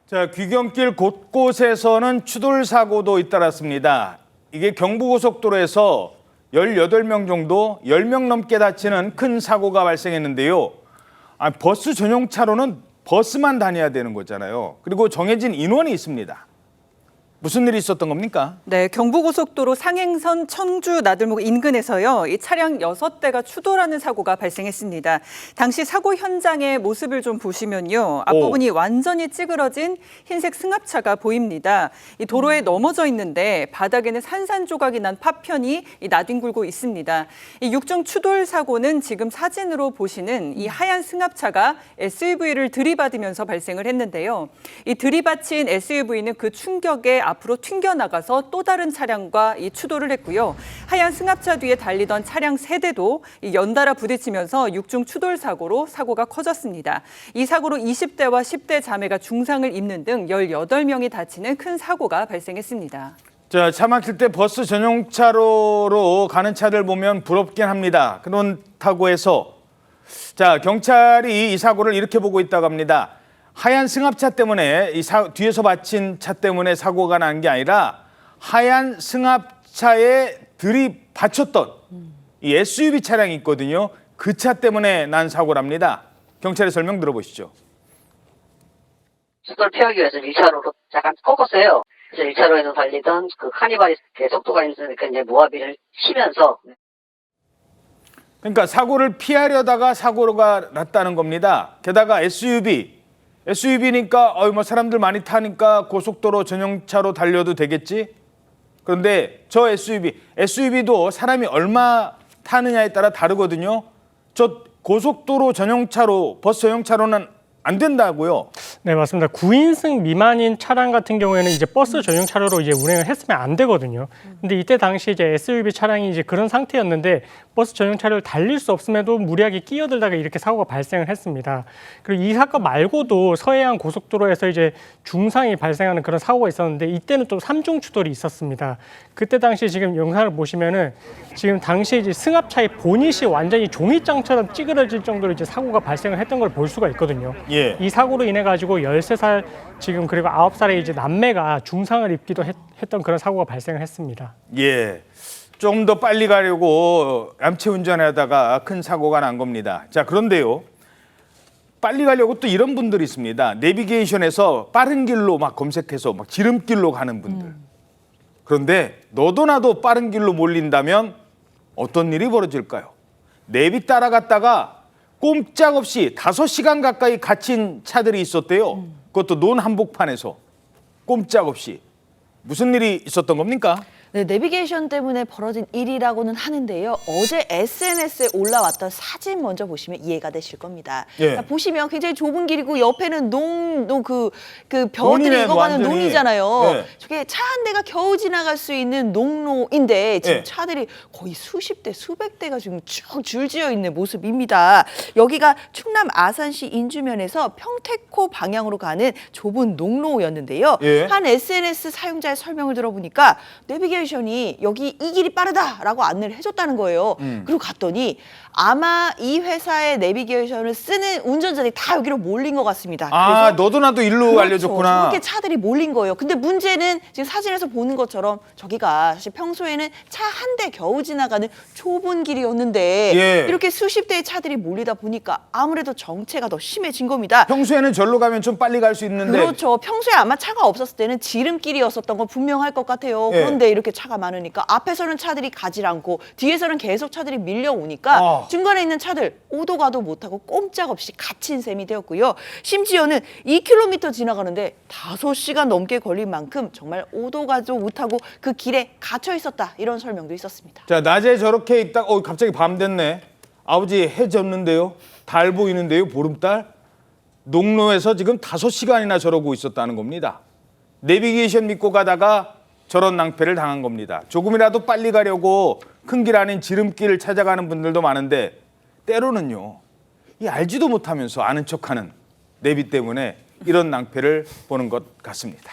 자, 귀경길 곳곳에서는 추돌 사고도 잇따랐습니다. 이게 경부고속도로에서 18명 정도, 10명 넘게 다치는 큰 사고가 발생했는데요. 버스 전용 차로는 버스만 다녀야 되는 거잖아요. 그리고 정해진 인원이 있습니다. 무슨 일이 있었던 겁니까? 네, 경부고속도로 상행선 청주 나들목 인근에서요. 이 차량 6대가 추돌하는 사고가 발생했습니다. 당시 사고 현장의 모습을 좀 보시면요. 앞부분이 완전히 찌그러진 흰색 승합차가 보입니다. 이 도로에 넘어져 있는데 바닥에는 산산조각이 난 파편이 나뒹굴고 있습니다. 이 6중 추돌 사고는 지금 사진으로 보시는 이 하얀 승합차가 SUV를 들이받으면서 발생을 했는데요. 이 들이받친 SUV는 그 충격에 앞으로 튕겨나가서 또 다른 차량과 추돌을 했고요. 하얀 승합차 뒤에 달리던 차량 3대도 연달아 부딪히면서 6중 추돌 사고로 사고가 커졌습니다. 이 사고로 20대와 10대 자매가 중상을 입는 등 18명이 다치는 큰 사고가 발생했습니다. 자, 차 막힐 때 버스 전용차로로 가는 차들 보면 부럽긴 합니다. 그렇다고 해서 자, 경찰이 이 사고를 이렇게 보고 있다고 합니다. 하얀 승합차 때문에 뒤에서 받친 차 때문에 사고가 난 게 아니라 하얀 승합차에 들이받쳤던 이 SUV 차량이 있거든요. 그 차 때문에 난 사고랍니다. 경찰의 설명 들어보시죠. 추돌 피하기 위해서 1차로로 잠깐 꺾었어요. 그래서 1차로에서 달리던 그 카니발이 속도가 있으니까 이제 모하비를 치면서. 그러니까 사고를 피하려다가 사고가 났다는 겁니다. 게다가 SUV니까 뭐 사람들 많이 타니까 고속도로 전용차로 달려도 되겠지? 그런데 저 SUV도 사람이 얼마 타느냐에 따라 다르거든요. 저 고속도로 전용차로, 버스 전용차로는 안 된다고요? 네, 맞습니다. 9인승 미만인 차량 같은 경우에는 이제 버스 전용 차로로 이제 운행을 했으면 안 되거든요. 근데 이때 당시 이제 SUV 차량이 이제 그런 상태였는데 버스 전용 차로를 달릴 수 없음에도 무리하게 끼어들다가 이렇게 사고가 발생을 했습니다. 그리고 이 사건 말고도 서해안 고속도로에서 이제 중상이 발생하는 그런 사고가 있었는데 이때는 또 3중 추돌이 있었습니다. 그때 당시 지금 영상을 보시면은 지금 당시 이제 승합차의 보닛이 완전히 종이장처럼 찌그러질 정도로 이제 사고가 발생을 했던 걸 볼 수가 있거든요. 예. 이 사고로 인해 가지고 13살 지금 그리고 9살의 이제 남매가 중상을 입기도 했던 그런 사고가 발생을 했습니다. 예. 좀 더 빨리 가려고 얌체 운전하다가 큰 사고가 난 겁니다. 자, 그런데요. 빨리 가려고 또 이런 분들이 있습니다. 내비게이션에서 빠른 길로 막 검색해서 막 지름길로 가는 분들. 그런데 너도 나도 빠른 길로 몰린다면 어떤 일이 벌어질까요? 내비 따라갔다가 꼼짝없이 5시간 가까이 갇힌 차들이 있었대요. 그것도 논 한복판에서 꼼짝없이. 무슨 일이 있었던 겁니까? 네, 내비게이션 때문에 벌어진 일이라고는 하는데요. 어제 SNS에 올라왔던 사진 먼저 보시면 이해가 되실 겁니다. 예. 자, 보시면 굉장히 좁은 길이고 옆에는 그 벼들이 익어가는 완전히. 논이잖아요. 예. 저게 차 한 대가 겨우 지나갈 수 있는 농로인데 지금 예. 차들이 거의 수십 대, 수백 대가 지금 쭉 줄지어 있는 모습입니다. 여기가 충남 아산시 인주면에서 평택호 방향으로 가는 좁은 농로였는데요. 예. 한 SNS 사용자의 설명을 들어보니까 내비게이션이 여기 이 길이 빠르다라고 안내를 해줬다는 거예요. 그리고 갔더니 아마 이 회사의 내비게이션을 쓰는 운전자들이 다 여기로 몰린 것 같습니다. 아, 그래서 너도 나도 일로 그렇죠. 알려줬구나. 저렇게 차들이 몰린 거예요. 근데 문제는 지금 사진에서 보는 것처럼 저기가 사실 평소에는 차 한 대 겨우 지나가는 좁은 길이었는데 예. 이렇게 수십 대의 차들이 몰리다 보니까 아무래도 정체가 더 심해진 겁니다. 평소에는 절로 가면 좀 빨리 갈 수 있는데. 그렇죠. 평소에 아마 차가 없었을 때는 지름길이었었던 건 분명할 것 같아요. 예. 그런데 이렇게 차가 많으니까 앞에서는 차들이 가질 않고 뒤에서는 계속 차들이 밀려오니까 중간에 있는 차들 오도 가도 못하고 꼼짝없이 갇힌 셈이 되었고요. 심지어는 2km 지나가는데 5시간 넘게 걸린 만큼 정말 오도 가도 못하고 그 길에 갇혀 있었다. 이런 설명도 있었습니다. 자, 낮에 저렇게 있다가 갑자기 밤 됐네. 아버지 해 졌는데요. 달 보이는데요. 보름달. 농로에서 지금 5시간이나 저러고 있었다는 겁니다. 내비게이션 믿고 가다가 저런 낭패를 당한 겁니다. 조금이라도 빨리 가려고 큰 길 아닌 지름길을 찾아가는 분들도 많은데 때로는요. 이 알지도 못하면서 아는 척하는 내비 때문에 이런 낭패를 보는 것 같습니다.